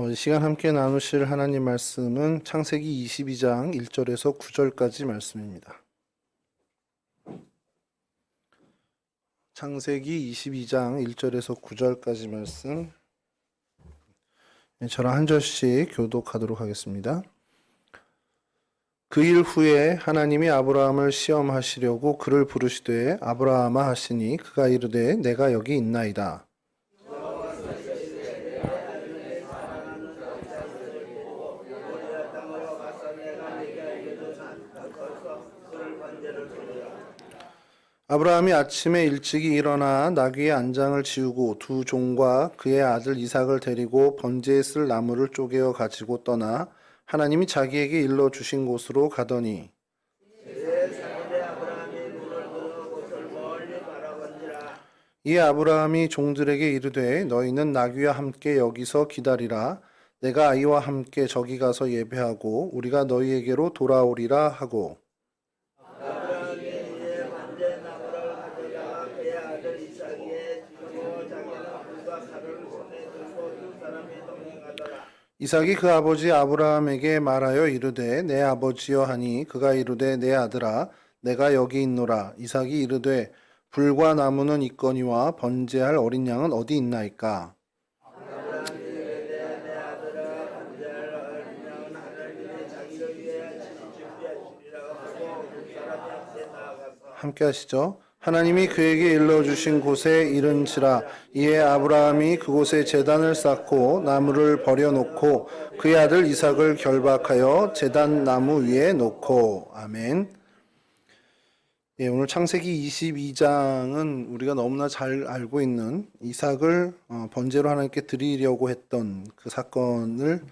이 시간 함께 나누실 하나님 말씀은 창세기 22장 1절에서 9절까지 말씀입니다. 창세기 22장 1절에서 9절까지 말씀, 저랑 한 절씩 교독하도록 하겠습니다. 그 일 후에 하나님이 아브라함을 시험하시려고 그를 부르시되 아브라함아 하시니 그가 이르되 내가 여기 있나이다. 아브라함이 아침에 일찍이 일어나 나귀의 안장을 지우고 두 종과 그의 아들 이삭을 데리고 번제에 쓸 나무를 쪼개어 가지고 떠나 하나님이 자기에게 일러 주신 곳으로 가더니 이에 아브라함이 종들에게 이르되 너희는 나귀와 함께 여기서 기다리라. 내가 아이와 함께 저기 가서 예배하고 우리가 너희에게로 돌아오리라 하고 이삭이 그 아버지 아브라함에게 말하여 이르되 내 아버지여 하니 그가 이르되 내 아들아 내가 여기 있노라. 이삭이 이르되 불과 나무는 있거니와 번제할 어린 양은 어디 있나이까. 함께 하시죠. 하나님이 그에게 일러주신 곳에 이른지라. 이에 아브라함이 그곳에 제단을 쌓고 나무를 버려놓고 그의 아들 이삭을 결박하여 제단 나무 위에 놓고. 아멘. 예, 오늘 창세기 22장은 우리가 너무나 잘 알고 있는 이삭을 번제로 하나님께 드리려고 했던 그 사건을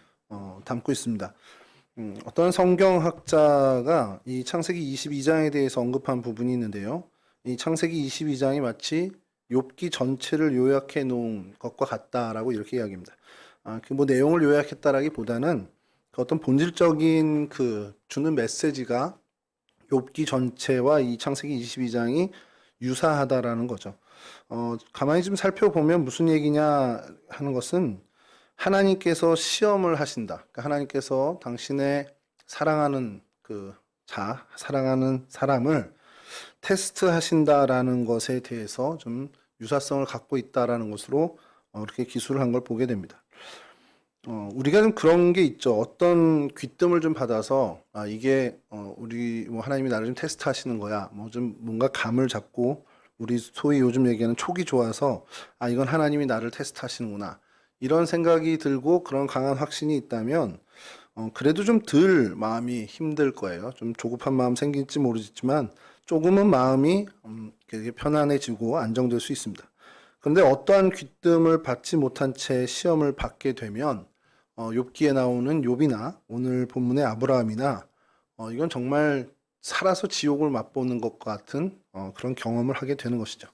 담고 있습니다. 어떤 성경학자가 이 창세기 22장에 대해서 언급한 부분이 있는데요. 이 창세기 22장이 마치 욥기 전체를 요약해 놓은 것과 같다라고 이렇게 이야기합니다. 그 내용을 요약했다라기보다는 그 어떤 본질적인 그 주는 메시지가 욥기 전체와 이 창세기 22장이 유사하다라는 거죠. 가만히 좀 살펴보면 무슨 얘기냐 하는 것은 하나님께서 시험을 하신다. 그러니까 하나님께서 당신의 사랑하는 사랑하는 사람을 테스트 하신다라는 것에 대해서 좀 유사성을 갖고 있다라는 것으로 이렇게 기술을 한 걸 보게 됩니다. 우리가 좀 그런 게 있죠. 어떤 귀뜸을 좀 받아서 이게 우리 하나님이 나를 좀 테스트 하시는 거야. 좀 뭔가 감을 잡고 우리 소위 요즘 얘기하는 촉이 좋아서 이건 하나님이 나를 테스트 하시는구나. 이런 생각이 들고 그런 강한 확신이 있다면 그래도 좀 덜 마음이 힘들 거예요. 좀 조급한 마음 생길지 모르겠지만 조금은 마음이 되게 편안해지고 안정될 수 있습니다. 그런데 어떠한 귀뜸을 받지 못한 채 시험을 받게 되면 욥기에 나오는 욥이나 오늘 본문의 아브라함이나 이건 정말 살아서 지옥을 맛보는 것과 같은 그런 경험을 하게 되는 것이죠.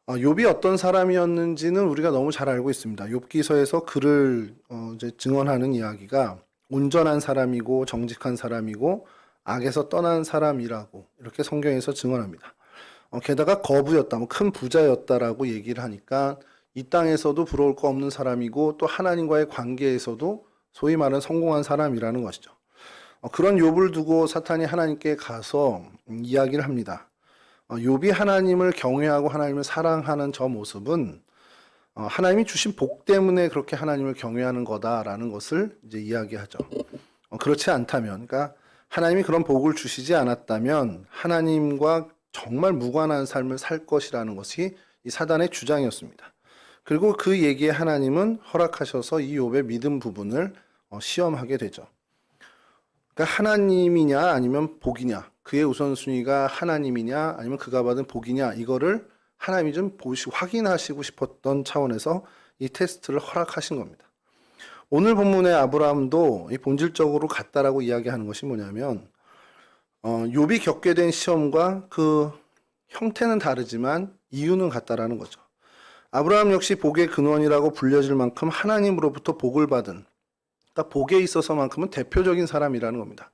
욥이 어떤 사람이었는지는 우리가 너무 잘 알고 있습니다. 욥기서에서 그를 이제 증언하는 이야기가 온전한 사람이고 정직한 사람이고 악에서 떠난 사람이라고 이렇게 성경에서 증언합니다. 게다가 거부였다, 큰 부자였다라고 얘기를 하니까 이 땅에서도 부러울 거 없는 사람이고 또 하나님과의 관계에서도 소위 말하는 성공한 사람이라는 것이죠. 그런 욥을 두고 사탄이 하나님께 가서 이야기를 합니다. 욥이 하나님을 경외하고 하나님을 사랑하는 저 모습은 하나님이 주신 복 때문에 그렇게 하나님을 경외하는 거다라는 것을 이제 이야기하죠. 그렇지 않다면, 그러니까 하나님이 그런 복을 주시지 않았다면 하나님과 정말 무관한 삶을 살 것이라는 것이 이 사단의 주장이었습니다. 그리고 그 얘기에 하나님은 허락하셔서 이 욥의 믿음 부분을 시험하게 되죠. 그러니까 하나님이냐 아니면 복이냐, 그의 우선순위가 하나님이냐 아니면 그가 받은 복이냐, 이거를 하나님이 좀 확인하시고 싶었던 차원에서 이 테스트를 허락하신 겁니다. 오늘 본문의 아브라함도 이 본질적으로 같다라고 이야기하는 것이 뭐냐면 욥이 겪게 된 시험과 그 형태는 다르지만 이유는 같다라는 거죠. 아브라함 역시 복의 근원이라고 불려질 만큼 하나님으로부터 복을 받은, 그러니까 복에 있어서만큼은 대표적인 사람이라는 겁니다.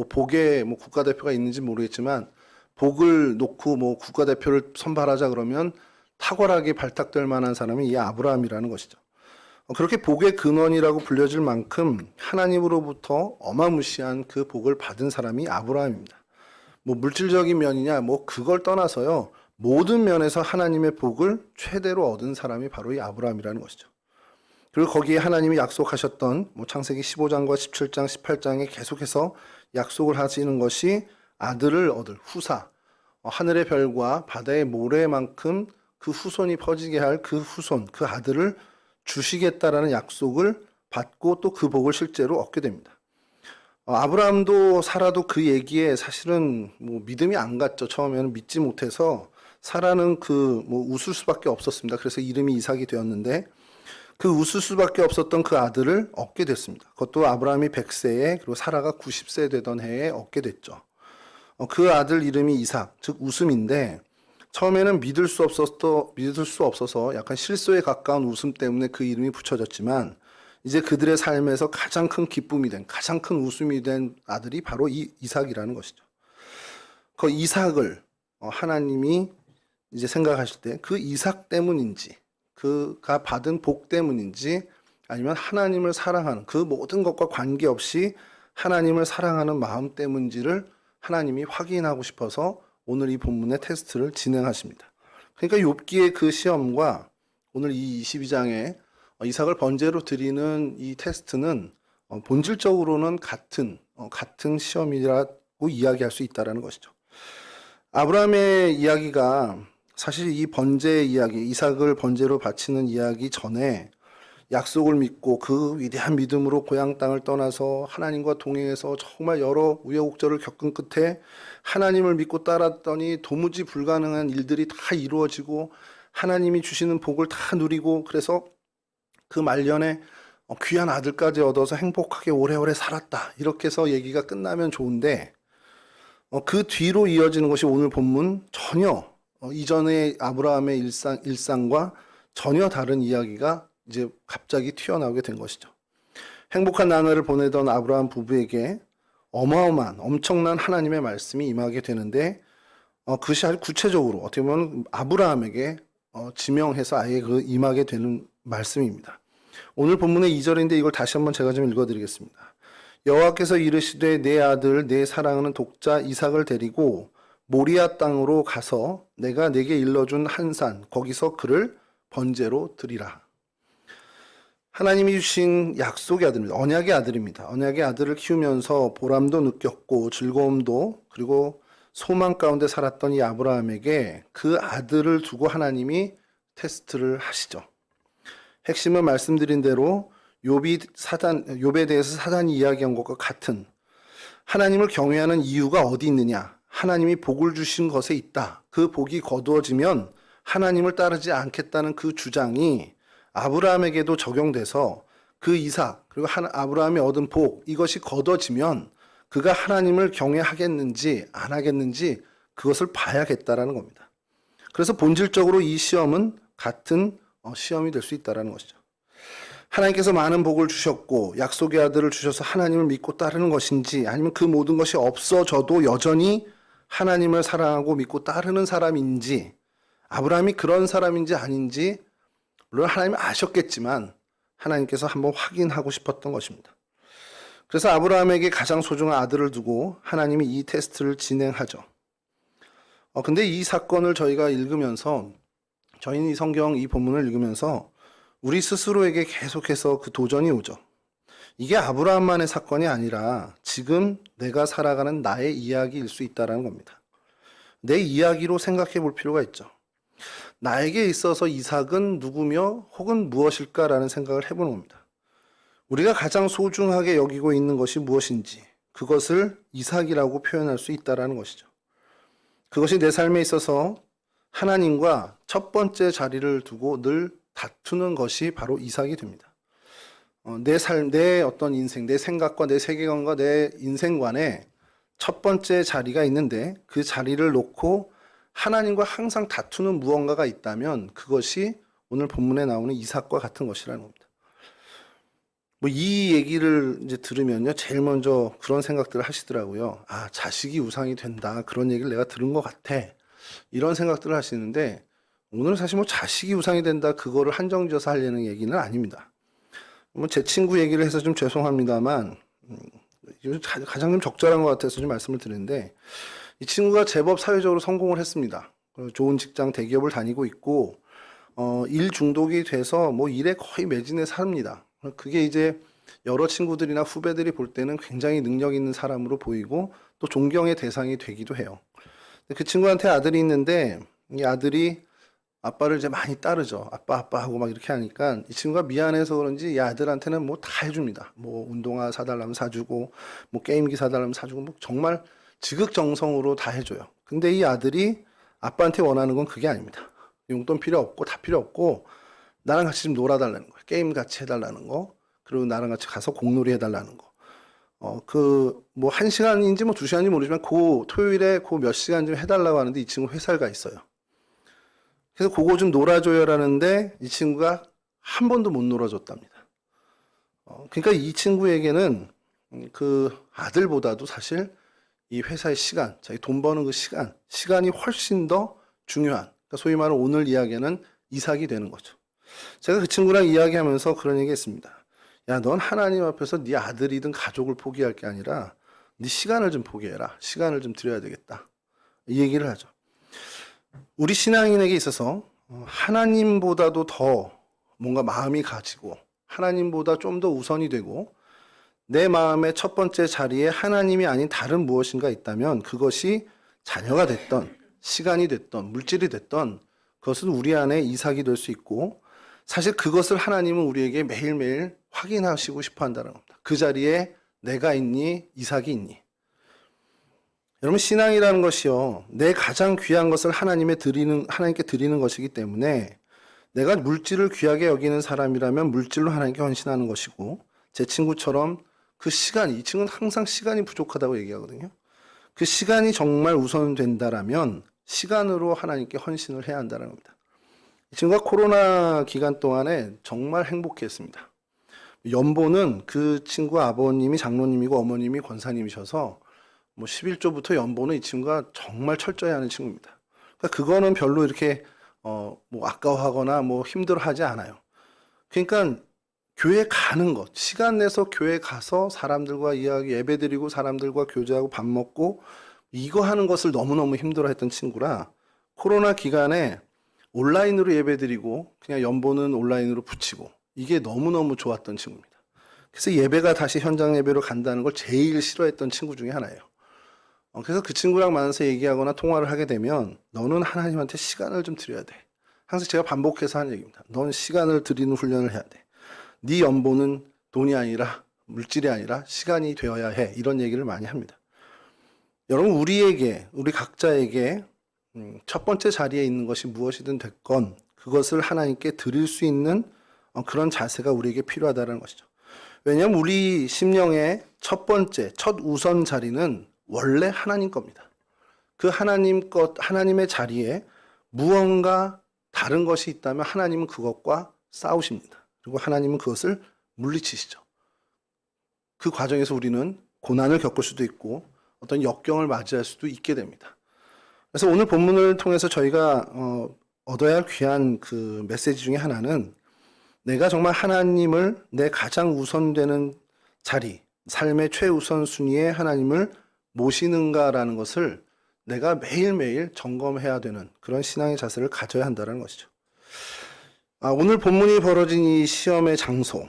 복에 국가대표가 있는지 모르겠지만 복을 놓고 국가대표를 선발하자 그러면 탁월하게 발탁될 만한 사람이 이 아브라함이라는 것이죠. 그렇게 복의 근원이라고 불려질 만큼 하나님으로부터 어마무시한 그 복을 받은 사람이 아브라함입니다. 뭐 물질적인 면이냐 뭐 그걸 떠나서요. 모든 면에서 하나님의 복을 최대로 얻은 사람이 바로 이 아브라함이라는 것이죠. 그리고 거기에 하나님이 약속하셨던 뭐 창세기 15장과 17장, 18장에 계속해서 약속을 하시는 것이 아들을 얻을 후사, 하늘의 별과 바다의 모래만큼 그 후손이 퍼지게 할 그 후손, 그 아들을 주시겠다라는 약속을 받고 또 그 복을 실제로 얻게 됩니다. 아브라함도 사라도 그 얘기에 사실은 뭐 믿음이 안 갔죠. 처음에는 믿지 못해서 사라는 그 뭐 웃을 수밖에 없었습니다. 그래서 이름이 이삭이 되었는데 그 웃을 수밖에 없었던 그 아들을 얻게 됐습니다. 그것도 아브라함이 100세에 그리고 사라가 90세 되던 해에 얻게 됐죠. 그 아들 이름이 이삭, 즉 웃음인데 처음에는 믿을 수 없어서 약간 실소에 가까운 웃음 때문에 그 이름이 붙여졌지만 이제 그들의 삶에서 가장 큰 기쁨이 된, 가장 큰 웃음이 된 아들이 바로 이 이삭이라는 것이죠. 그 이삭을 하나님이 이제 생각하실 때 그 이삭 때문인지 그가 받은 복 때문인지 아니면 하나님을 사랑하는 그 모든 것과 관계없이 하나님을 사랑하는 마음 때문인지를 하나님이 확인하고 싶어서 오늘 이 본문의 테스트를 진행하십니다. 그러니까 욥기의 그 시험과 오늘 이 22장에 이삭을 번제로 드리는 이 테스트는 본질적으로는 같은 시험이라고 이야기할 수 있다는 것이죠. 아브라함의 이야기가 사실 이 번제 이야기, 이삭을 번제로 바치는 이야기 전에 약속을 믿고 그 위대한 믿음으로 고향 땅을 떠나서 하나님과 동행해서 정말 여러 우여곡절을 겪은 끝에 하나님을 믿고 따랐더니 도무지 불가능한 일들이 다 이루어지고 하나님이 주시는 복을 다 누리고 그래서 그 말년에 귀한 아들까지 얻어서 행복하게 오래오래 살았다. 이렇게 해서 얘기가 끝나면 좋은데 그 뒤로 이어지는 것이 오늘 본문 전혀 이전의 아브라함의 일상과 전혀 다른 이야기가 이제 갑자기 튀어나오게 된 것이죠. 행복한 나날을 보내던 아브라함 부부에게 어마어마한 엄청난 하나님의 말씀이 임하게 되는데 그것이 아주 구체적으로 어떻게 보면 아브라함에게 지명해서 아예 그 임하게 되는 말씀입니다. 오늘 본문의 2절인데 이걸 다시 한번 제가 좀 읽어드리겠습니다. 여호와께서 이르시되 내 아들 내 사랑하는 독자 이삭을 데리고 모리아 땅으로 가서 내가 내게 일러준 한 산 거기서 그를 번제로 드리라. 하나님이 주신 약속의 아들입니다. 언약의 아들입니다. 언약의 아들을 키우면서 보람도 느꼈고 즐거움도 그리고 소망 가운데 살았던 이 아브라함에게 그 아들을 두고 하나님이 테스트를 하시죠. 핵심은 말씀드린 대로 욥에 대해서 사단이 이야기한 것과 같은 하나님을 경외하는 이유가 어디 있느냐? 하나님이 복을 주신 것에 있다. 그 복이 거두어지면 하나님을 따르지 않겠다는 그 주장이 아브라함에게도 적용돼서 그 이삭 그리고 아브라함이 얻은 복 이것이 거둬지면 그가 하나님을 경외하겠는지 안 하겠는지 그것을 봐야겠다라는 겁니다. 그래서 본질적으로 이 시험은 같은 시험이 될 수 있다는 것이죠. 하나님께서 많은 복을 주셨고 약속의 아들을 주셔서 하나님을 믿고 따르는 것인지 아니면 그 모든 것이 없어져도 여전히 하나님을 사랑하고 믿고 따르는 사람인지 아브라함이 그런 사람인지 아닌지 물론 하나님이 아셨겠지만 하나님께서 한번 확인하고 싶었던 것입니다. 그래서 아브라함에게 가장 소중한 아들을 두고 하나님이 이 테스트를 진행하죠. 근데 이 사건을 저희가 읽으면서 저희는 이 성경 이 본문을 읽으면서 우리 스스로에게 계속해서 그 도전이 오죠. 이게 아브라함만의 사건이 아니라 지금 내가 살아가는 나의 이야기일 수 있다는 겁니다. 내 이야기로 생각해 볼 필요가 있죠. 나에게 있어서 이삭은 누구며 혹은 무엇일까라는 생각을 해보는 겁니다. 우리가 가장 소중하게 여기고 있는 것이 무엇인지 그것을 이삭이라고 표현할 수 있다는 것이죠. 그것이 내 삶에 있어서 하나님과 첫 번째 자리를 두고 늘 다투는 것이 바로 이삭이 됩니다. 내 어떤 인생, 내 생각과 내 세계관과 내 인생관에 첫 번째 자리가 있는데 그 자리를 놓고 하나님과 항상 다투는 무언가가 있다면 그것이 오늘 본문에 나오는 이삭과 같은 것이라는 겁니다. 이 얘기를 이제 들으면요, 제일 먼저 그런 생각들을 하시더라고요. 아, 자식이 우상이 된다. 그런 얘기를 내가 들은 것 같아. 이런 생각들을 하시는데 오늘은 사실 자식이 우상이 된다. 그거를 한정지어서 하려는 얘기는 아닙니다. 뭐 제 친구 얘기를 해서 좀 죄송합니다만 이거 가장 좀 적절한 것 같아서 좀 말씀을 드리는데 이 친구가 제법 사회적으로 성공을 했습니다. 좋은 직장 대기업을 다니고 있고 일 중독이 돼서 뭐 일에 거의 매진해 삽니다. 그게 이제 여러 친구들이나 후배들이 볼 때는 굉장히 능력 있는 사람으로 보이고 또 존경의 대상이 되기도 해요. 그 친구한테 아들이 있는데 이 아들이 아빠를 이제 많이 따르죠. 아빠 아빠 하고 막 이렇게 하니까 이 친구가 미안해서 그런지 이 아들한테는 뭐 다 해줍니다. 뭐 운동화 사달라면 사주고 뭐 게임기 사달라면 사주고 뭐 정말 지극정성으로 다 해줘요. 근데 이 아들이 아빠한테 원하는 건 그게 아닙니다. 용돈 필요 없고 다 필요 없고 나랑 같이 좀 놀아달라는 거예요. 게임 같이 해달라는 거. 그리고 나랑 같이 가서 공놀이 해달라는 거. 뭐 1시간인지 뭐 2시간인지 모르지만 토요일에 몇 시간 좀 해달라고 하는데 이 친구 회사를 가 있어요. 그래서 그거 좀 놀아줘요라는데 이 친구가 한 번도 못 놀아줬답니다. 그러니까 이 친구에게는 그 아들보다도 사실 이 회사의 시간, 자기 돈 버는 그 시간이 훨씬 더 중요한, 그러니까 소위 말하는 오늘 이야기는 이삭이 되는 거죠. 제가 그 친구랑 이야기하면서 그런 얘기 했습니다. 야, 넌 하나님 앞에서 네 아들이든 가족을 포기할 게 아니라 네 시간을 좀 포기해라. 시간을 좀 드려야 되겠다. 이 얘기를 하죠. 우리 신앙인에게 있어서 하나님보다도 더 뭔가 마음이 가지고 하나님보다 좀 더 우선이 되고 내 마음의 첫 번째 자리에 하나님이 아닌 다른 무엇인가 있다면 그것이 자녀가 됐던 시간이 됐던 물질이 됐던 그것은 우리 안에 이삭이 될 수 있고 사실 그것을 하나님은 우리에게 매일매일 확인하시고 싶어 한다는 겁니다. 그 자리에 내가 있니? 이삭이 있니? 여러분 신앙이라는 것이요. 내 가장 귀한 것을 하나님께 드리는 것이기 때문에 내가 물질을 귀하게 여기는 사람이라면 물질로 하나님께 헌신하는 것이고 제 친구처럼 그 이 친구는 항상 시간이 부족하다고 얘기하거든요. 그 시간이 정말 우선된다라면 시간으로 하나님께 헌신을 해야 한다는 겁니다. 이 친구가 코로나 기간 동안에 정말 행복했습니다. 연보는 그 친구 아버님이 장로님이고 어머님이 권사님이셔서 뭐 11조부터 연보는 이 친구가 정말 철저히 하는 친구입니다. 그러니까 그거는 별로 이렇게 뭐 아까워하거나 뭐 힘들어하지 않아요. 그러니까 교회 가는 것, 시간 내서 교회 가서 사람들과 이야기 예배드리고 사람들과 교제하고 밥 먹고 이거 하는 것을 너무너무 힘들어했던 친구라 코로나 기간에 온라인으로 예배드리고 그냥 연보는 온라인으로 붙이고 이게 너무너무 좋았던 친구입니다. 그래서 예배가 다시 현장 예배로 간다는 걸 제일 싫어했던 친구 중에 하나예요. 그래서 그 친구랑 만나서 얘기하거나 통화를 하게 되면 너는 하나님한테 시간을 좀 드려야 돼. 항상 제가 반복해서 하는 얘기입니다. 넌 시간을 드리는 훈련을 해야 돼. 네 연보는 돈이 아니라 물질이 아니라 시간이 되어야 해. 이런 얘기를 많이 합니다. 여러분 우리 각자에게 첫 번째 자리에 있는 것이 무엇이든 됐건 그것을 하나님께 드릴 수 있는 그런 자세가 우리에게 필요하다는 것이죠. 왜냐하면 우리 심령의 첫 우선 자리는 원래 하나님 겁니다. 그 하나님의 자리에 무언가 다른 것이 있다면 하나님은 그것과 싸우십니다. 그리고 하나님은 그것을 물리치시죠. 그 과정에서 우리는 고난을 겪을 수도 있고 어떤 역경을 맞이할 수도 있게 됩니다. 그래서 오늘 본문을 통해서 저희가 얻어야 할 귀한 그 메시지 중에 하나는 내가 정말 하나님을 내 가장 우선되는 자리, 삶의 최우선 순위에 하나님을 모시는가라는 것을 내가 매일매일 점검해야 되는 그런 신앙의 자세를 가져야 한다는 것이죠. 오늘 본문이 벌어진 이 시험의 장소,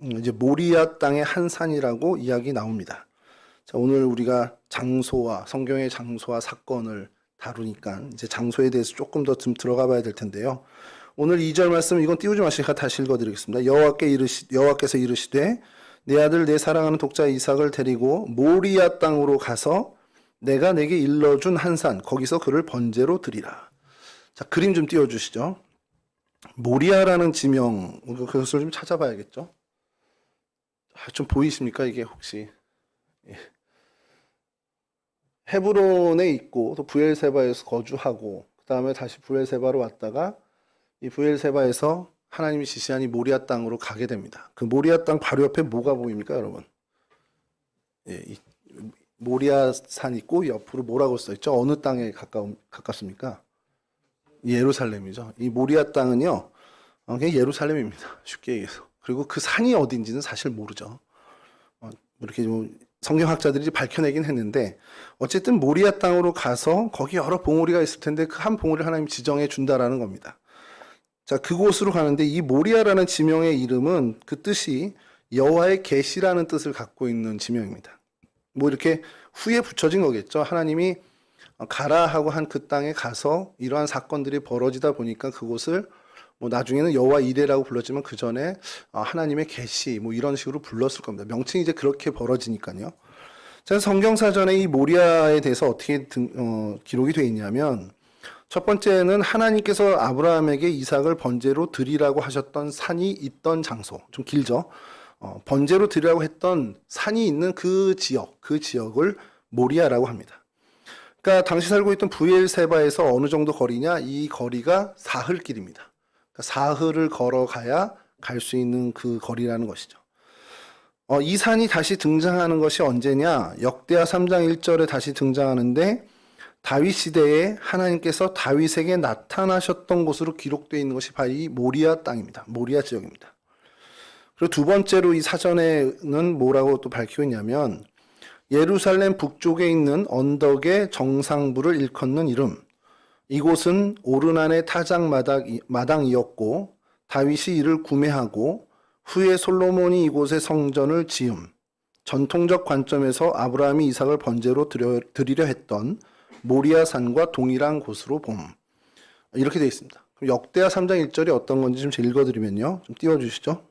이제 모리아 땅의 한 산이라고 이야기 나옵니다. 자, 오늘 우리가 성경의 장소와 사건을 다루니까 이제 장소에 대해서 조금 더 좀 들어가 봐야 될 텐데요. 오늘 2절 말씀 이건 띄우지 마시니까 다시 읽어드리겠습니다. 여호와께서 이르시되 내 아들 내 사랑하는 독자 이삭을 데리고 모리아 땅으로 가서 내가 내게 일러준 한 산 거기서 그를 번제로 드리라. 자, 그림 좀 띄워주시죠. 모리아라는 지명 그것을 좀 찾아봐야겠죠. 좀 보이십니까 이게 혹시? 헤브론에 있고 또 브엘세바에서 거주하고 그 다음에 다시 브엘세바로 왔다가 이 브엘세바에서 하나님이 지시한 이 모리아 땅으로 가게 됩니다. 그 모리아 땅 바로 옆에 뭐가 보입니까 여러분? 이 모리아 산 있고 옆으로 뭐라고 써있죠? 어느 땅에 가깝습니까? 예루살렘이죠. 이 모리아 땅은요 그냥 예루살렘입니다. 쉽게 얘기해서 그리고 그 산이 어딘지는 사실 모르죠. 이렇게 좀 성경학자들이 밝혀내긴 했는데 어쨌든 모리아 땅으로 가서 거기 여러 봉우리가 있을 텐데 그 한 봉우리를 하나님 지정해 준다라는 겁니다. 자, 그곳으로 가는데 이 모리아라는 지명의 이름은 그 뜻이 여호와의 계시라는 뜻을 갖고 있는 지명입니다. 뭐 이렇게 후에 붙여진 거겠죠. 하나님이 가라 하고 한 그 땅에 가서 이러한 사건들이 벌어지다 보니까 그곳을 뭐 나중에는 여호와 이레라고 불렀지만 그 전에 하나님의 계시 뭐 이런 식으로 불렀을 겁니다. 명칭이 이제 그렇게 벌어지니까요. 자, 성경사전에 이 모리아에 대해서 어떻게 기록이 되어 있냐면 첫 번째는 하나님께서 아브라함에게 이삭을 번제로 드리라고 하셨던 산이 있던 장소, 좀 길죠. 번제로 드리라고 했던 산이 있는 그 지역을 모리아라고 합니다. 그러니까 당시 살고 있던 브엘세바에서 어느 정도 거리냐? 이 거리가 사흘길입니다. 그러니까 사흘을 걸어가야 갈 수 있는 그 거리라는 것이죠. 이 산이 다시 등장하는 것이 언제냐? 역대하 3장 1절에 다시 등장하는데 다윗 시대에 하나님께서 다윗에게 나타나셨던 곳으로 기록되어 있는 것이 바로 이 모리아 땅입니다. 모리아 지역입니다. 그리고 두 번째로 이 사전에는 뭐라고 또 밝히고 있냐면 예루살렘 북쪽에 있는 언덕의 정상부를 일컫는 이름. 이곳은 오르난의 타작 마당이었고 다윗이 이를 구매하고 후에 솔로몬이 이곳에 성전을 지음. 전통적 관점에서 아브라함이 이삭을 번제로 드리려 했던 모리아 산과 동일한 곳으로 봄. 이렇게 되어 있습니다. 그럼 역대하 3장 1절이 어떤 건지 좀 읽어드리면요. 좀 띄워주시죠.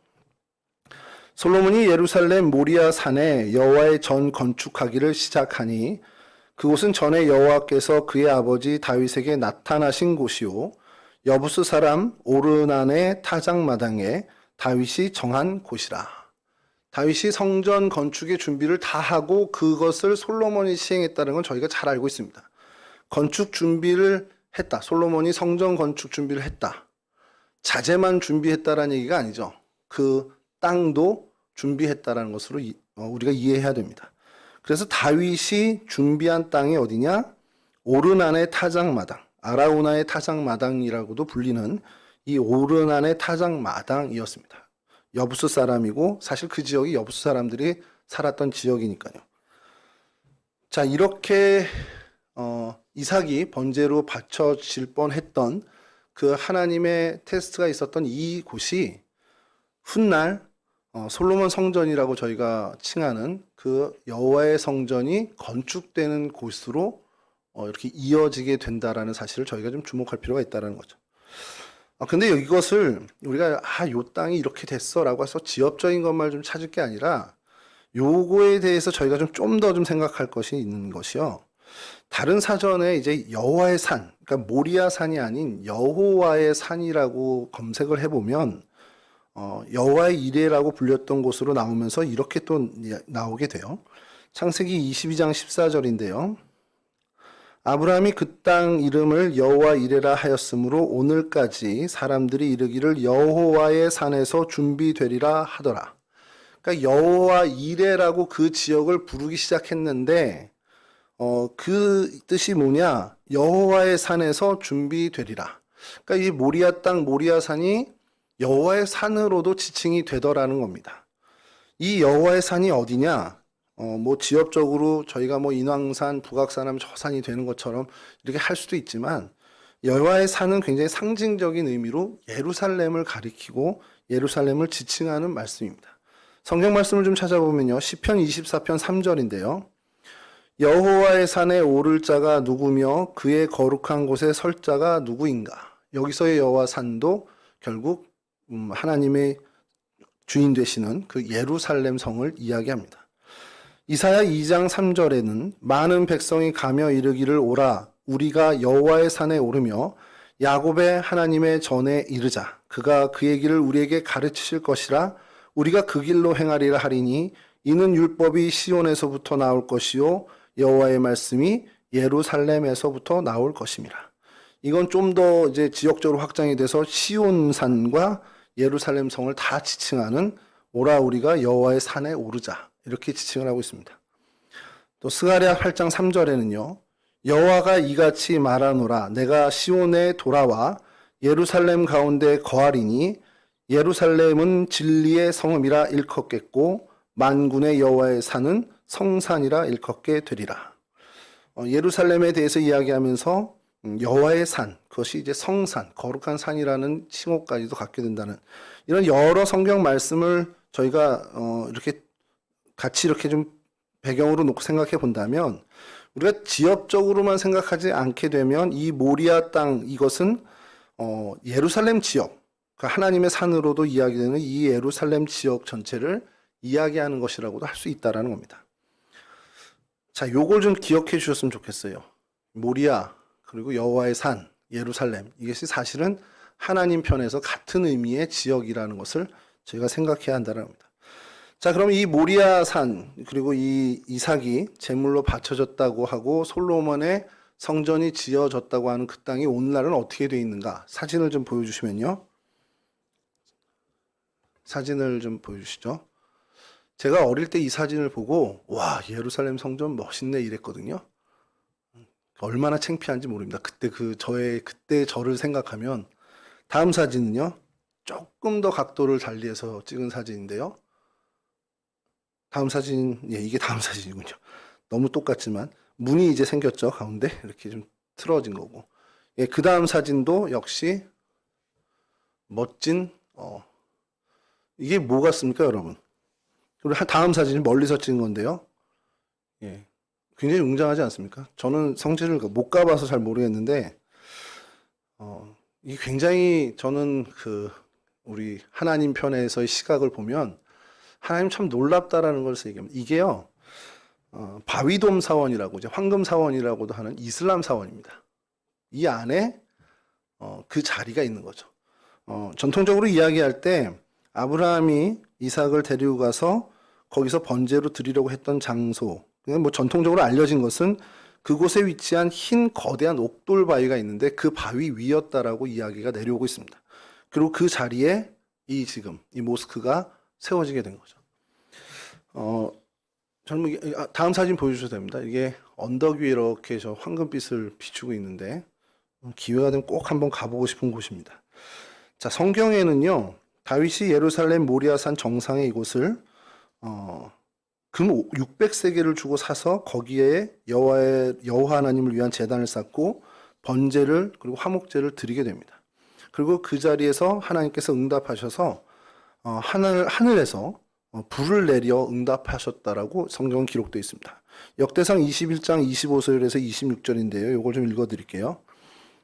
솔로몬이 예루살렘 모리아 산에 여호와의 전 건축하기를 시작하니 그곳은 전에 여호와께서 그의 아버지 다윗에게 나타나신 곳이요 여부스 사람 오르난의 타작마당에 다윗이 정한 곳이라. 다윗이 성전 건축의 준비를 다 하고 그것을 솔로몬이 시행했다는 건 저희가 잘 알고 있습니다. 건축 준비를 했다. 솔로몬이 성전 건축 준비를 했다. 자재만 준비했다라는 얘기가 아니죠. 그 땅도 준비했다라는 것으로 우리가 이해해야 됩니다. 그래서 다윗이 준비한 땅이 어디냐? 오르난의 타작마당, 아라우나의 타작마당이라고도 불리는 이 오르난의 타작마당이었습니다. 여부스 사람이고 사실 그 지역이 여부스 사람들이 살았던 지역이니까요. 자, 이렇게 이삭이 번제로 바쳐질 뻔했던 그 하나님의 테스트가 있었던 이 곳이 훗날 솔로몬 성전이라고 저희가 칭하는 그 여호와의 성전이 건축되는 곳으로 이렇게 이어지게 된다라는 사실을 저희가 좀 주목할 필요가 있다는 거죠. 근데 이것을 우리가 요 땅이 이렇게 됐어라고 해서 지엽적인 것만 좀 찾을 게 아니라 요거에 대해서 저희가 좀 더 생각할 것이 있는 것이요. 다른 사전에 이제 여호와의 산, 그러니까 모리아 산이 아닌 여호와의 산이라고 검색을 해보면 여호와의 이레라고 불렸던 곳으로 나오면서 이렇게 또 나오게 돼요. 창세기 22장 14절인데요. 아브라함이 그 땅 이름을 여호와 이레라 하였으므로 오늘까지 사람들이 이르기를 여호와의 산에서 준비되리라 하더라. 그러니까 여호와 이레라고 그 지역을 부르기 시작했는데 그 뜻이 뭐냐? 여호와의 산에서 준비되리라. 그러니까 이 모리아 땅 모리아 산이 여호와의 산으로도 지칭이 되더라는 겁니다. 이 여호와의 산이 어디냐? 뭐 지역적으로 저희가 뭐 인왕산, 북악산 하면 저 산이 되는 것처럼 이렇게 할 수도 있지만 여호와의 산은 굉장히 상징적인 의미로 예루살렘을 가리키고 예루살렘을 지칭하는 말씀입니다. 성경 말씀을 좀 찾아보면요. 시편 24편 3절인데요. 여호와의 산에 오를 자가 누구며 그의 거룩한 곳에 설 자가 누구인가. 여기서의 여호와 산도 결국 하나님의 주인 되시는 그 예루살렘 성을 이야기합니다. 이사야 2장 3절에는 많은 백성이 가며 이르기를 오라 우리가 여호와의 산에 오르며 야곱의 하나님의 전에 이르자 그가 그의 길을 우리에게 가르치실 것이라 우리가 그 길로 행하리라 하리니 이는 율법이 시온에서부터 나올 것이요 여호와의 말씀이 예루살렘에서부터 나올 것임이라. 이건 좀 더 이제 지역적으로 확장이 돼서 시온산과 예루살렘 성을 다 지칭하는 오라 우리가 여호와의 산에 오르자 이렇게 지칭을 하고 있습니다. 또 스가랴 8장 3절에는요. 여호와가 이같이 말하노라 내가 시온에 돌아와 예루살렘 가운데 거하리니 예루살렘은 진리의 성읍이라 일컫겠고 만군의 여호와의 산은 성산이라 일컫게 되리라. 예루살렘에 대해서 이야기하면서 여호와의 산, 그것이 이제 성산, 거룩한 산이라는 칭호까지도 갖게 된다는 이런 여러 성경 말씀을 저희가 이렇게 같이 이렇게 좀 배경으로 놓고 생각해 본다면 우리가 지역적으로만 생각하지 않게 되면 이 모리아 땅 이것은 예루살렘 지역, 그러니까 하나님의 산으로도 이야기되는 이 예루살렘 지역 전체를 이야기하는 것이라고도 할 수 있다라는 겁니다. 자, 요걸 좀 기억해 주셨으면 좋겠어요. 모리아 그리고 여호와의 산, 예루살렘 이것이 사실은 하나님 편에서 같은 의미의 지역이라는 것을 저희가 생각해야 한다는 겁니다. 자, 그럼 이 모리아 산 그리고 이 이삭이 제물로 바쳐졌다고 하고 솔로몬의 성전이 지어졌다고 하는 그 땅이 오늘날은 어떻게 되어 있는가? 사진을 좀 보여주시면요. 사진을 좀 보여주시죠. 제가 어릴 때 이 사진을 보고 와, 예루살렘 성전 멋있네 이랬거든요. 얼마나 창피한지 모릅니다. 그때 저를 생각하면. 다음 사진은요. 조금 더 각도를 달리해서 찍은 사진인데요. 다음 사진, 예, 이게 다음 사진이군요. 너무 똑같지만 문이 이제 생겼죠. 가운데 이렇게 좀 틀어진 거고. 예, 그 다음 사진도 역시 멋진 이게 뭐 같습니까, 여러분? 그리고 다음 사진은 멀리서 찍은 건데요. 예, 굉장히 웅장하지 않습니까? 저는 성지를 못 가봐서 잘 모르겠는데 이게 굉장히 저는 우리 하나님 편에서의 시각을 보면 하나님 참 놀랍다라는 것을 얘기합니다. 이게요, 바위돔 사원이라고 이제 황금 사원이라고도 하는 이슬람 사원입니다. 이 안에 그 자리가 있는 거죠. 전통적으로 이야기할 때 아브라함이 이삭을 데리고 가서 거기서 번제로 드리려고 했던 장소, 그냥 뭐 전통적으로 알려진 것은 그곳에 위치한 흰 거대한 옥돌 바위가 있는데 그 바위 위였다라고 이야기가 내려오고 있습니다. 그리고 그 자리에 지금 이 모스크가 세워지게 된 거죠. 다음 사진 보여주셔도 됩니다. 이게 언덕 위에 이렇게 저 황금빛을 비추고 있는데 기회가 되면 꼭 한번 가보고 싶은 곳입니다. 자, 성경에는요, 다윗이 예루살렘 모리아산 정상의 이곳을 금 600세겔을 주고 사서 거기에 여호와 하나님을 위한 제단을 쌓고 번제를 그리고 화목제를 드리게 됩니다. 그리고 그 자리에서 하나님께서 응답하셔서 하늘에서 불을 내려 응답하셨다라고 성경은 기록되어 있습니다. 역대상 21장 25절에서 26절인데요. 이걸 좀 읽어드릴게요.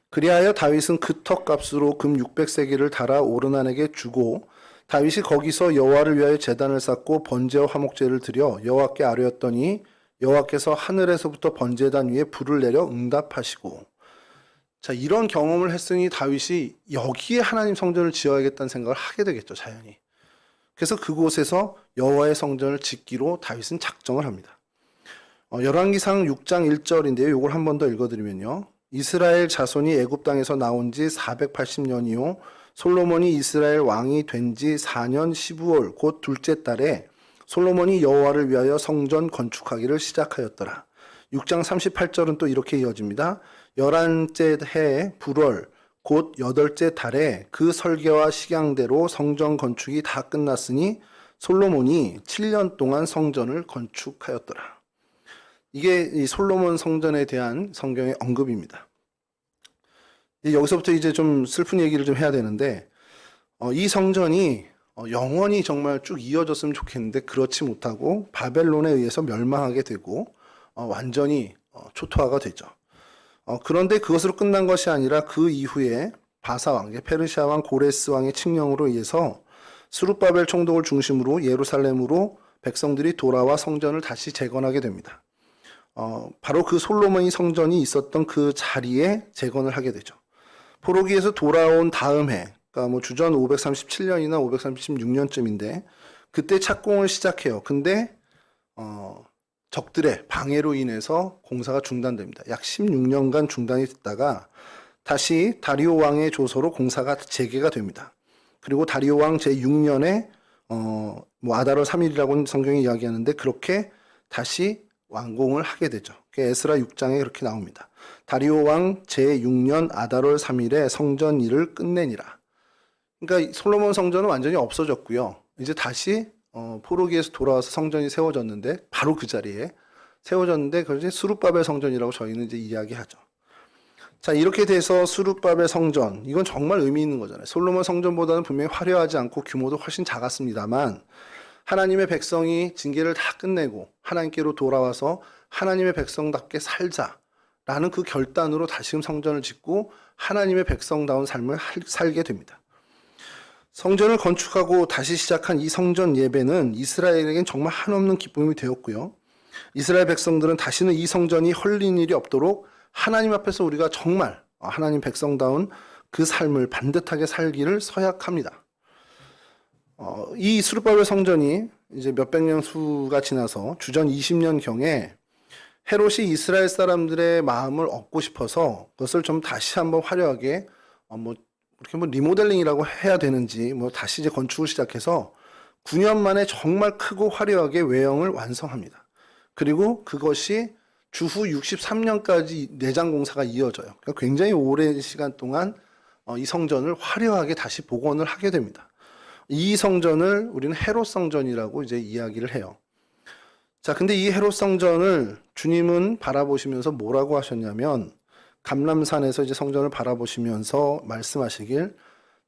그리하여 다윗은 그 턱값으로 금 600세겔을 달아 오르난에게 주고 다윗이 거기서 여호와를 위하여 제단을 쌓고 번제와 화목제를 드려 여호와께 아뢰었더니 여호와께서 하늘에서부터 번제단 위에 불을 내려 응답하시고. 자, 이런 경험을 했으니 다윗이 여기에 하나님 성전을 지어야겠다는 생각을 하게 되겠죠, 자연히. 그래서 그곳에서 여호와의 성전을 짓기로 다윗은 작정을 합니다. 열왕기상 6장 1절인데요. 이걸 한 번 더 읽어드리면요. 이스라엘 자손이 애굽 땅에서 나온 지 480년이요 솔로몬이 이스라엘 왕이 된 지 4년 15월 곧 둘째 달에 솔로몬이 여호와를 위하여 성전 건축하기를 시작하였더라. 6장 38절은 또 이렇게 이어집니다. 11째 해 불월 곧 8째 달에 그 설계와 식양대로 성전 건축이 다 끝났으니 솔로몬이 7년 동안 성전을 건축하였더라. 이게 이 솔로몬 성전에 대한 성경의 언급입니다. 여기서부터 이제 좀 슬픈 얘기를 좀 해야 되는데, 이 성전이 영원히 정말 쭉 이어졌으면 좋겠는데 그렇지 못하고 바벨론에 의해서 멸망하게 되고 완전히 초토화가 되죠. 그런데 그것으로 끝난 것이 아니라 그 이후에 바사 왕, 페르시아 왕 고레스 왕의 칙령으로 의해서 스룹바벨 총독을 중심으로 예루살렘으로 백성들이 돌아와 성전을 다시 재건하게 됩니다. 바로 그 솔로몬이 성전이 있었던 그 자리에 재건을 하게 되죠. 포로기에서 돌아온 다음 해, 그러니까 뭐 주전 537년이나 536년쯤인데 그때 착공을 시작해요. 근데 적들의 방해로 인해서 공사가 중단됩니다. 약 16년간 중단이 됐다가 다시 다리오 왕의 조서로 공사가 재개가 됩니다. 그리고 다리오 왕 제6년에 뭐 아달월 3일이라고 성경이 이야기하는데 그렇게 다시 완공을 하게 되죠. 에스라 6장에 그렇게 나옵니다. 다리오 왕 제6년 아달월 3일에 성전 일을 끝내니라. 그러니까 솔로몬 성전은 완전히 없어졌고요. 이제 다시 포로기에서 돌아와서 성전이 세워졌는데 바로 그 자리에 세워졌는데 그걸 이제 스룹바벨 성전이라고 저희는 이제 이야기하죠. 자, 이렇게 돼서 스룹바벨 성전, 이건 정말 의미 있는 거잖아요. 솔로몬 성전보다는 분명히 화려하지 않고 규모도 훨씬 작았습니다만 하나님의 백성이 징계를 다 끝내고 하나님께로 돌아와서 하나님의 백성답게 살자라는 그 결단으로 다시금 성전을 짓고 하나님의 백성다운 삶을 살게 됩니다. 성전을 건축하고 다시 시작한 이 성전 예배는 이스라엘에겐 정말 한없는 기쁨이 되었고요. 이스라엘 백성들은 다시는 이 성전이 헐린 일이 없도록 하나님 앞에서 우리가 정말 하나님 백성다운 그 삶을 반듯하게 살기를 서약합니다. 이 스룹바벨 성전이 이제 몇백 년 수가 지나서 주전 20년 경에 헤롯이 이스라엘 사람들의 마음을 얻고 싶어서 그것을 좀 다시 한번 화려하게 이렇게 리모델링이라고 해야 되는지 다시 이제 건축을 시작해서 9년 만에 정말 크고 화려하게 외형을 완성합니다. 그리고 그것이 주후 63년까지 내장 공사가 이어져요. 그러니까 굉장히 오랜 시간 동안 이 성전을 화려하게 다시 복원을 하게 됩니다. 이 성전을 우리는 헤롯 성전이라고 이제 이야기를 해요. 자, 근데 이 헤롯 성전을 주님은 바라보시면서 뭐라고 하셨냐면 감람산에서 이제 성전을 바라보시면서 말씀하시길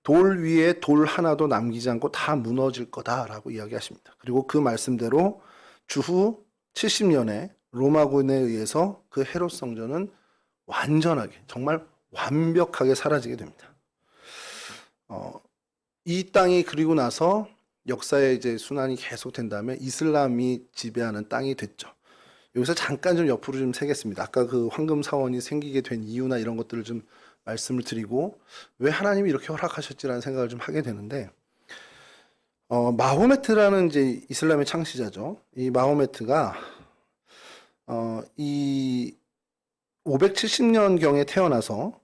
돌 위에 돌 하나도 남기지 않고 다 무너질 거다라고 이야기하십니다. 그리고 그 말씀대로 주후 70년에 로마군에 의해서 그 헤롯 성전은 완전하게 정말 완벽하게 사라지게 됩니다. 이 땅이 그리고 나서 역사의 이제 순환이 계속된 다음에 이슬람이 지배하는 땅이 됐죠. 여기서 잠깐 좀 옆으로 좀 세겠습니다. 아까 그 황금 사원이 생기게 된 이유나 이런 것들을 좀 말씀을 드리고 왜 하나님이 이렇게 허락하셨지라는 생각을 좀 하게 되는데 마호메트라는 이제 이슬람의 창시자죠. 이 마호메트가 이 570년경에 태어나서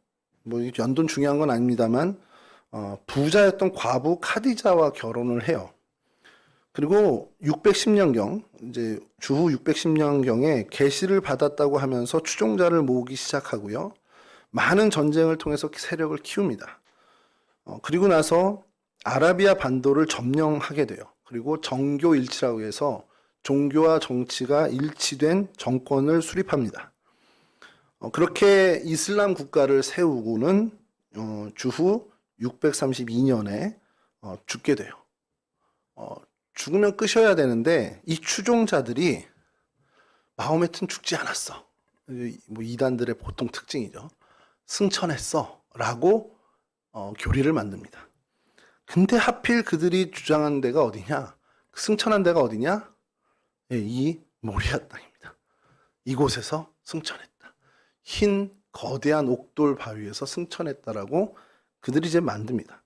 연도는 중요한 건 아닙니다만 부자였던 과부 카디자와 결혼을 해요. 그리고 610년경 이제 주후 610년경에 계시를 받았다고 하면서 추종자를 모으기 시작하고요. 많은 전쟁을 통해서 세력을 키웁니다. 그리고 나서 아라비아 반도를 점령하게 돼요. 그리고 정교 일치라고 해서 종교와 정치가 일치된 정권을 수립합니다. 그렇게 이슬람 국가를 세우고는 주후 632년에 죽게 돼요. 죽으면 끄셔야 되는데 이 추종자들이 마호메트는 죽지 않았어. 이단들의 보통 특징이죠. 승천했어 라고 교리를 만듭니다. 근데 하필 그들이 주장한 데가 어디냐? 승천한 데가 어디냐? 이 모리아 땅입니다. 이곳에서 승천했다. 흰 거대한 옥돌 바위에서 승천했다라고 그들이 이제 만듭니다.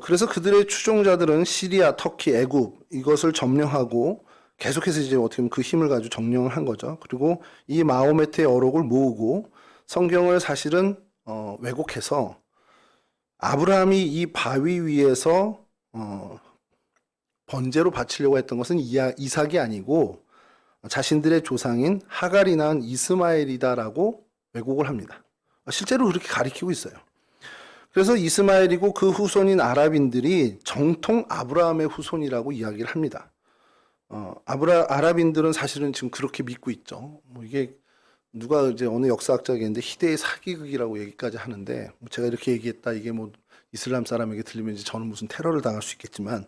그래서 그들의 추종자들은 시리아, 터키, 애굽 이것을 점령하고 계속해서 이제 어떻게 보면 그 힘을 가지고 점령을 한 거죠. 그리고 이 마호메트의 어록을 모으고 성경을 사실은 왜곡해서 아브라함이 이 바위 위에서 번제로 바치려고 했던 것은 이삭이 아니고 자신들의 조상인 하갈이 낳은 이스마엘이다라고 왜곡을 합니다. 실제로 그렇게 가리키고 있어요. 그래서 이스마엘이고 그 후손인 아랍인들이 정통 아브라함의 후손이라고 이야기를 합니다. 아랍인들은 사실은 지금 그렇게 믿고 있죠. 이게 누가 이제 어느 역사학자가 있는데 희대의 사기극이라고 얘기까지 하는데 제가 이렇게 얘기했다 이게 이슬람 사람에게 들리면 이제 저는 무슨 테러를 당할 수 있겠지만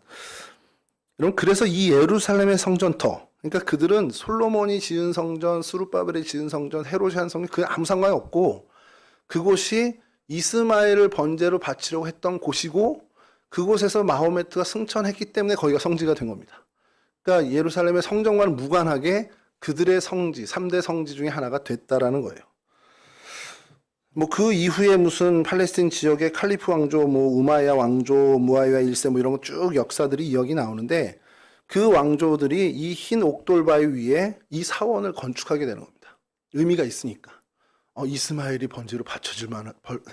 그래서 이 예루살렘의 성전터 그러니까 그들은 솔로몬이 지은 성전, 스룹바벨이 지은 성전, 헤롯이 한 성전 그 아무 상관이 없고 그곳이 이스마엘을 번제로 바치려고 했던 곳이고 그곳에서 마호메트가 승천했기 때문에 거기가 성지가 된 겁니다. 그러니까 예루살렘의 성전과는 무관하게 그들의 성지, 3대 성지 중에 하나가 됐다라는 거예요. 그 이후에 무슨 팔레스틴 지역의 칼리프 왕조, 우마야 왕조, 무아위야 1세 이런 거 쭉 역사들이 이야기 나오는데 그 왕조들이 이 흰 옥돌바위 위에 이 사원을 건축하게 되는 겁니다. 의미가 있으니까. 이스마엘이 번제로 바쳐질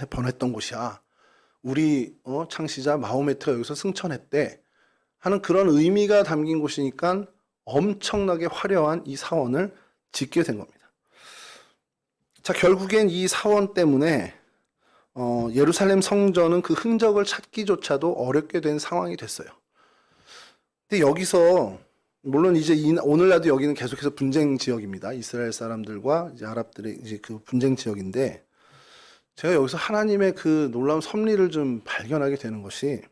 뻔했던 곳이야. 우리 창시자 마호메트가 여기서 승천했대 하는 그런 의미가 담긴 곳이니까 엄청나게 화려한 이 사원을 짓게 된 겁니다. 자, 결국엔 이 사원 때문에 예루살렘 성전은 그 흔적을 찾기조차도 어렵게 된 상황이 됐어요. 근데 여기서 물론 이제 오늘날도 여기는 계속해서 분쟁 지역입니다. 이스라엘 사람들과 이제 아랍들의 이제 그 분쟁 지역인데 제가 여기서 하나님의 그 놀라운 섭리를 좀 발견하게 되는 것이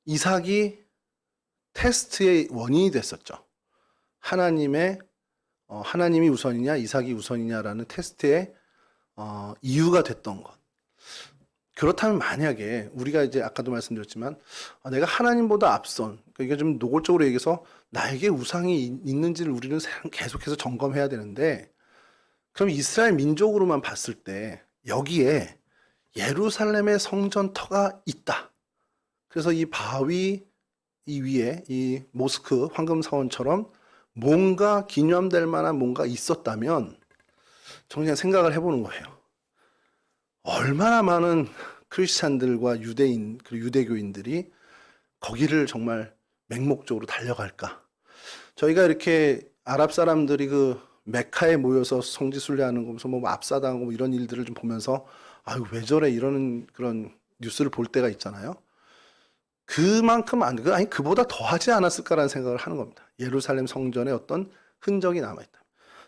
이삭이 테스트의 원인이 됐었죠. 하나님이 우선이냐 이삭이 우선이냐라는 테스트의 이유가 됐던 것. 그렇다면 만약에 우리가 이제 아까도 말씀드렸지만 내가 하나님보다 앞선, 그러니까 이게 좀 노골적으로 얘기해서 나에게 우상이 있는지를 우리는 계속해서 점검해야 되는데 그럼 이스라엘 민족으로만 봤을 때 여기에 예루살렘의 성전터가 있다. 그래서 이 바위 이 위에 이 모스크 황금사원처럼 뭔가 기념될 만한 뭔가 있었다면 정말 생각을 해보는 거예요. 얼마나 많은 크리스찬들과 유대인 그리고 유대교인들이 거기를 정말 맹목적으로 달려갈까? 저희가 이렇게 아랍 사람들이 그 메카에 모여서 성지순례하는 거면서 뭐 압사당하고 뭐 이런 일들을 좀 보면서 아유 왜 저래 이러는 그런 뉴스를 볼 때가 있잖아요. 그만큼 아니 그보다 더 하지 않았을까라는 생각을 하는 겁니다. 예루살렘 성전에 어떤 흔적이 남아있다.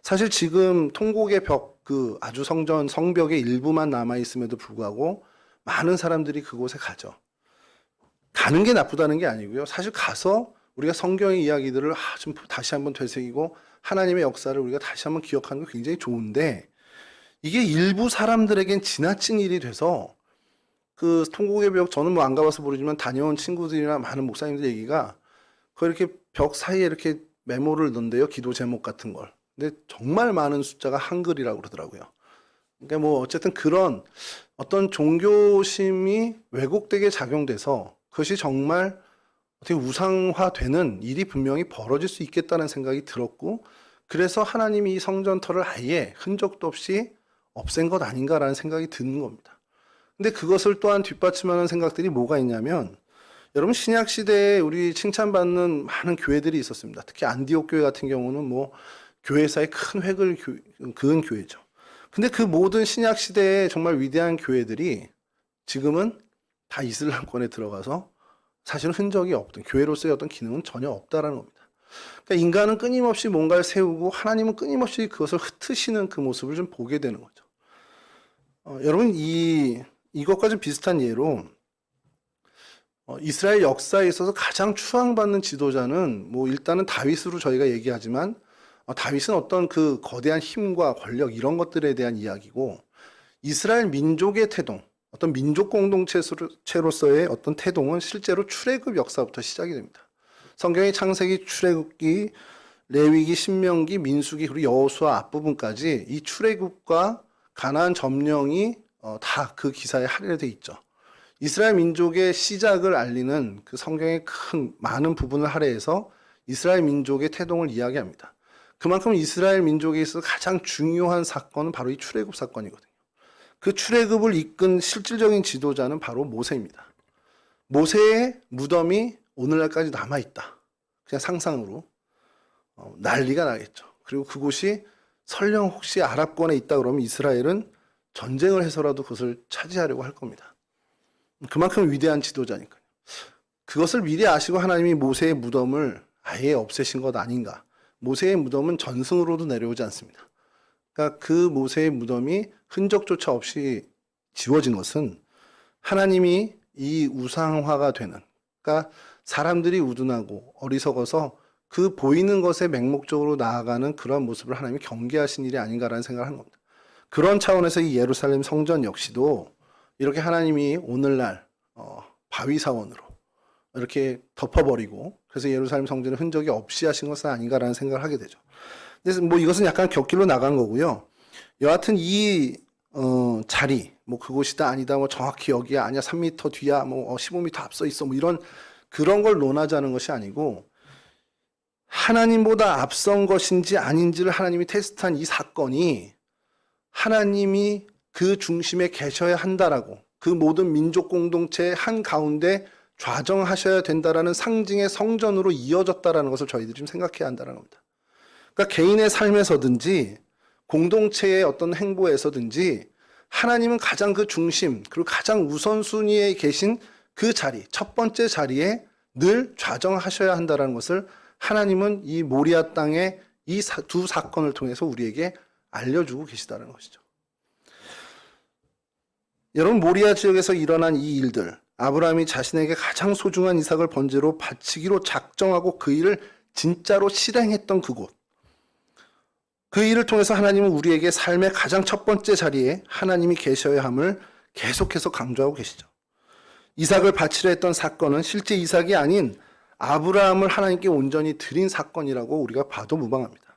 사실 지금 통곡의 벽, 그 아주 성벽의 일부만 남아있음에도 불구하고 많은 사람들이 그곳에 가죠. 가는 게 나쁘다는 게 아니고요. 사실 가서 우리가 성경의 이야기들을 좀 다시 한번 되새기고 하나님의 역사를 우리가 다시 한번 기억하는 거 굉장히 좋은데 이게 일부 사람들에겐 지나친 일이 돼서 그 통곡의 벽 저는 뭐 안 가봐서 모르지만 다녀온 친구들이나 많은 목사님들 얘기가 그 이렇게 벽 사이에 이렇게 메모를 넣는데요. 기도 제목 같은 걸. 근데 정말 많은 숫자가 한글이라고 그러더라고요. 그러니까 뭐 어쨌든 그런 어떤 종교심이 왜곡되게 작용돼서 그것이 정말 어떻게 우상화되는 일이 분명히 벌어질 수 있겠다는 생각이 들었고 그래서 하나님이 이 성전터를 아예 흔적도 없이 없앤 것 아닌가라는 생각이 드는 겁니다. 근데 그것을 또한 뒷받침하는 생각들이 뭐가 있냐면 여러분 신약 시대에 우리 칭찬받는 많은 교회들이 있었습니다. 특히 안디옥 교회 같은 경우는 뭐 교회사의 큰 획을 그은 교회죠. 근데 그 모든 신약 시대의 정말 위대한 교회들이 지금은 다 이슬람권에 들어가서 사실은 흔적이 없던 교회로서의 어떤 기능은 전혀 없다라는 겁니다. 그러니까 인간은 끊임없이 뭔가를 세우고 하나님은 끊임없이 그것을 흩으시는 그 모습을 좀 보게 되는 거죠. 여러분 이것과 좀 비슷한 예로 이스라엘 역사에 있어서 가장 추앙받는 지도자는 뭐 일단은 다윗으로 저희가 얘기하지만 다윗은 어떤 그 거대한 힘과 권력 이런 것들에 대한 이야기고 이스라엘 민족의 태동, 어떤 민족 공동체로서의 어떤 태동은 실제로 출애굽 역사부터 시작이 됩니다. 성경의 창세기, 출애굽기, 레위기, 신명기, 민수기 그리고 여호수아 앞부분까지 이 출애굽과 가나안 점령이 다 그 기사에 할애되어 있죠. 이스라엘 민족의 시작을 알리는 그 성경의 많은 부분을 할애해서 이스라엘 민족의 태동을 이야기합니다. 그만큼 이스라엘 민족에 있어서 가장 중요한 사건은 바로 이 출애굽 사건이거든요. 그 출애굽을 이끈 실질적인 지도자는 바로 모세입니다. 모세의 무덤이 오늘날까지 남아있다. 그냥 상상으로 난리가 나겠죠. 그리고 그곳이 설령 혹시 아랍권에 있다 그러면 이스라엘은 전쟁을 해서라도 그것을 차지하려고 할 겁니다. 그만큼 위대한 지도자니까요. 그것을 미리 아시고 하나님이 모세의 무덤을 아예 없애신 것 아닌가. 모세의 무덤은 전승으로도 내려오지 않습니다. 그러니까 그 모세의 무덤이 흔적조차 없이 지워진 것은 하나님이 이 우상화가 되는, 그러니까 사람들이 우둔하고 어리석어서 그 보이는 것에 맹목적으로 나아가는 그런 모습을 하나님이 경계하신 일이 아닌가라는 생각을 하는 겁니다. 그런 차원에서 이 예루살렘 성전 역시도 이렇게 하나님이 오늘날 바위사원으로 이렇게 덮어버리고 그래서 예루살렘 성전의 흔적이 없이 하신 것은 아닌가라는 생각을 하게 되죠. 그래서 뭐 이것은 약간 격길로 나간 거고요. 여하튼 이 자리 뭐 그곳이다 아니다 뭐 정확히 여기야 아니야 3m 뒤야 뭐 15m 앞서 있어 뭐 이런 그런 걸 논하자는 것이 아니고 하나님보다 앞선 것인지 아닌지를 하나님이 테스트한 이 사건이 하나님이 그 중심에 계셔야 한다라고 그 모든 민족 공동체의 한 가운데 좌정하셔야 된다라는 상징의 성전으로 이어졌다라는 것을 저희들이 좀 생각해야 한다는 겁니다. 그러니까 개인의 삶에서든지 공동체의 어떤 행보에서든지 하나님은 가장 그 중심, 그리고 가장 우선순위에 계신 그 자리, 첫 번째 자리에 늘 좌정하셔야 한다는 것을 하나님은 이 모리아 땅의 이 두 사건을 통해서 우리에게 알려주고 계시다는 것이죠. 여러분, 모리아 지역에서 일어난 이 일들, 아브라함이 자신에게 가장 소중한 이삭을 번제로 바치기로 작정하고 그 일을 진짜로 실행했던 그곳, 그 일을 통해서 하나님은 우리에게 삶의 가장 첫 번째 자리에 하나님이 계셔야 함을 계속해서 강조하고 계시죠. 이삭을 바치려 했던 사건은 실제 이삭이 아닌 아브라함을 하나님께 온전히 드린 사건이라고 우리가 봐도 무방합니다.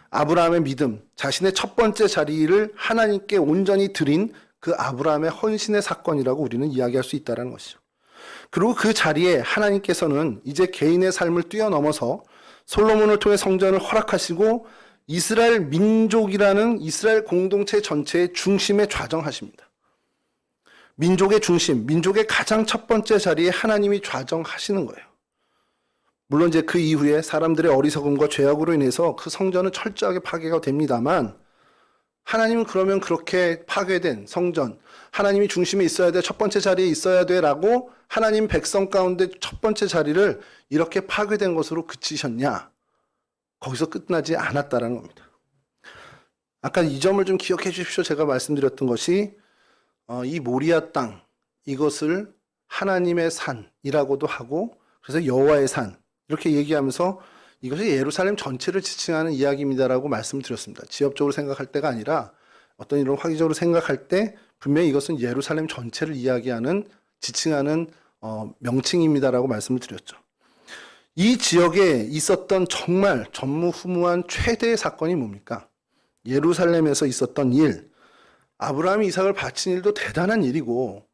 아브라함의 믿음, 자신의 첫 번째 자리를 하나님께 온전히 드린 그 아브라함의 헌신의 사건이라고 우리는 이야기할 수 있다는 것이죠. 그리고 그 자리에 하나님께서는 이제 개인의 삶을 뛰어넘어서 솔로몬을 통해 성전을 허락하시고 이스라엘 민족이라는 이스라엘 공동체 전체의 중심에 좌정하십니다. 민족의 중심, 민족의 가장 첫 번째 자리에 하나님이 좌정하시는 거예요. 물론 이제 그 이후에 사람들의 어리석음과 죄악으로 인해서 그 성전은 철저하게 파괴가 됩니다만, 하나님은 그러면 그렇게 파괴된 성전, 하나님이 중심에 있어야 돼, 첫 번째 자리에 있어야 돼 라고 하나님 백성 가운데 첫 번째 자리를 이렇게 파괴된 것으로 그치셨냐? 거기서 끝나지 않았다라는 겁니다. 아까 이 점을 좀 기억해 주십시오. 제가 말씀드렸던 것이 이 모리아 땅, 이것을 하나님의 산이라고도 하고, 그래서 여호와의 산 이렇게 얘기하면서 이것이 예루살렘 전체를 지칭하는 이야기입니다라고 말씀을 드렸습니다. 지역적으로 생각할 때가 아니라 어떤 이런 화기적으로 생각할 때 분명히 이것은 예루살렘 전체를 이야기하는, 지칭하는 명칭입니다라고 말씀을 드렸죠. 이 지역에 있었던 정말 전무후무한 최대의 사건이 뭡니까? 예루살렘에서 있었던 일, 아브라함이 이삭을 바친 일도 대단한 일이고,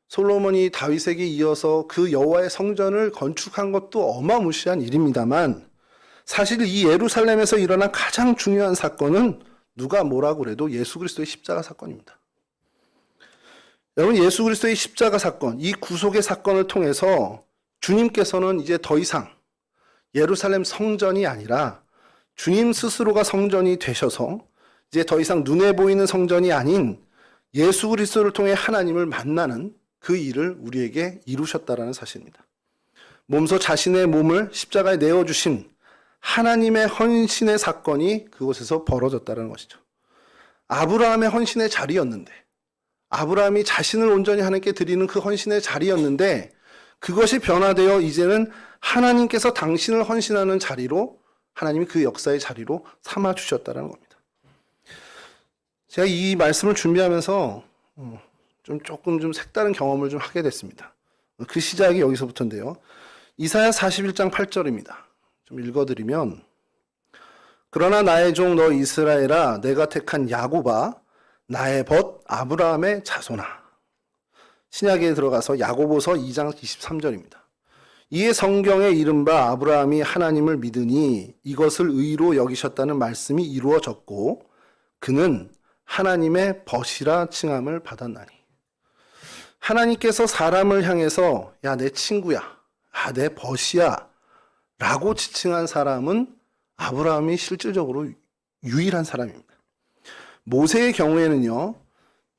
솔로몬이 다윗에게 이어서 그 여호와의 성전을 건축한 것도 어마무시한 일입니다만, 사실 이 예루살렘에서 일어난 가장 중요한 사건은 누가 뭐라고 그래도 예수 그리스도의 십자가 사건입니다. 여러분, 예수 그리스도의 십자가 사건, 이 구속의 사건을 통해서 주님께서는 이제 더 이상 예루살렘 성전이 아니라 주님 스스로가 성전이 되셔서 이제 더 이상 눈에 보이는 성전이 아닌 예수 그리스도를 통해 하나님을 만나는 그 일을 우리에게 이루셨다라는 사실입니다. 몸소 자신의 몸을 십자가에 내어주신 하나님의 헌신의 사건이 그곳에서 벌어졌다는 것이죠. 아브라함의 헌신의 자리였는데, 아브라함이 자신을 온전히 하나님께 드리는 그 헌신의 자리였는데, 그것이 변화되어 이제는 하나님께서 당신을 헌신하는 자리로, 하나님이 그 역사의 자리로 삼아 주셨다는 겁니다. 제가 이 말씀을 준비하면서 조금 좀 색다른 경험을 좀 하게 됐습니다. 그 시작이 여기서부터인데요. 이사야 41장 8절입니다. 좀 읽어드리면, 그러나 나의 종 너 이스라엘아, 내가 택한 야곱아, 나의 벗 아브라함의 자손아. 신약에 들어가서 야고보서 2장 23절입니다. 이에 성경에 이른바 아브라함이 하나님을 믿으니 이것을 의로 여기셨다는 말씀이 이루어졌고, 그는 하나님의 벗이라 칭함을 받았나니. 하나님께서 사람을 향해서 야, 내 친구야, 내 벗이야 라고 지칭한 사람은 아브라함이 실질적으로 유일한 사람입니다. 모세의 경우에는요,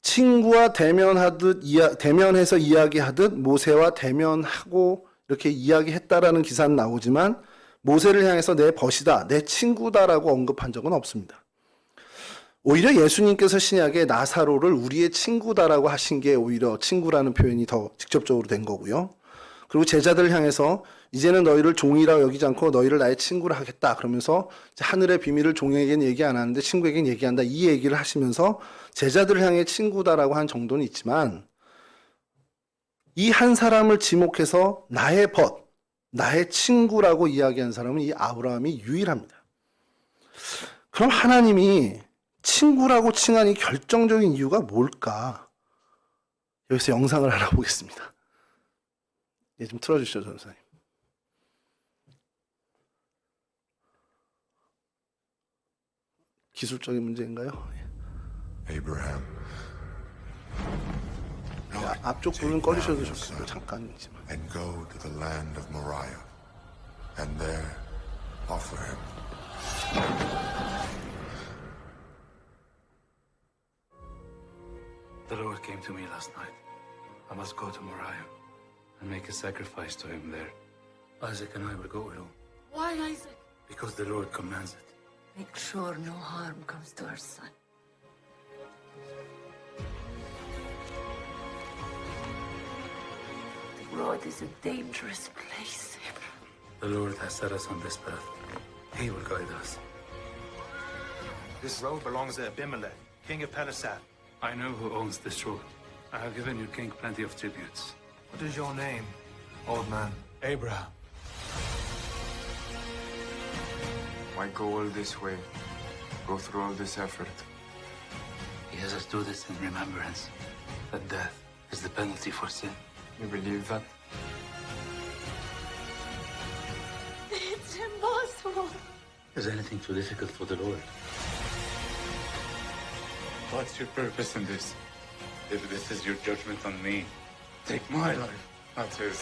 친구와 대면해서 이야기하듯 모세와 대면하고 이렇게 이야기했다라는 기사는 나오지만, 모세를 향해서 내 벗이다, 내 친구다라고 언급한 적은 없습니다. 오히려 예수님께서 신약에 나사로를 우리의 친구다라고 하신 게 오히려 친구라는 표현이 더 직접적으로 된 거고요. 그리고 제자들을 향해서 이제는 너희를 종이라고 여기지 않고 너희를 나의 친구라 하겠다 그러면서 하늘의 비밀을 종에게는 얘기 안 하는데 친구에게는 얘기한다, 이 얘기를 하시면서 제자들을 향해 친구다라고 한 정도는 있지만, 이 한 사람을 지목해서 나의 벗, 나의 친구라고 이야기한 사람은 이 아브라함이 유일합니다. 그럼 하나님이 친구라고 칭한 이 결정적인 이유가 뭘까? 여기서 영상을 하나 보겠습니다. 좀 틀어주시죠, 전사님. 기술적인 문제인가요? Abraham. 앞쪽 부분 꺼주셔도 좋겠어요. 잠깐이지만. And go to the land of Moriah, and there offer him. The Lord came to me last night. I must go to Moriah and make a sacrifice to him there. Isaac and I will go alone Why, Isaac? because the Lord commands it. Make sure no harm comes to our son. The road is a dangerous place, Abraham. The Lord has set us on this path. He will guide us. This road belongs to Abimelech, king of Pelasat. I know who owns this road. I have given your king plenty of tributes. What is your name, old man? Abraham. Why go all this way? Go through all this effort? He has us do this in remembrance that death is the penalty for sin. You believe that? It's impossible. Is anything too difficult for the Lord? What's your purpose in this? If this is your judgment on me, take my life, not his.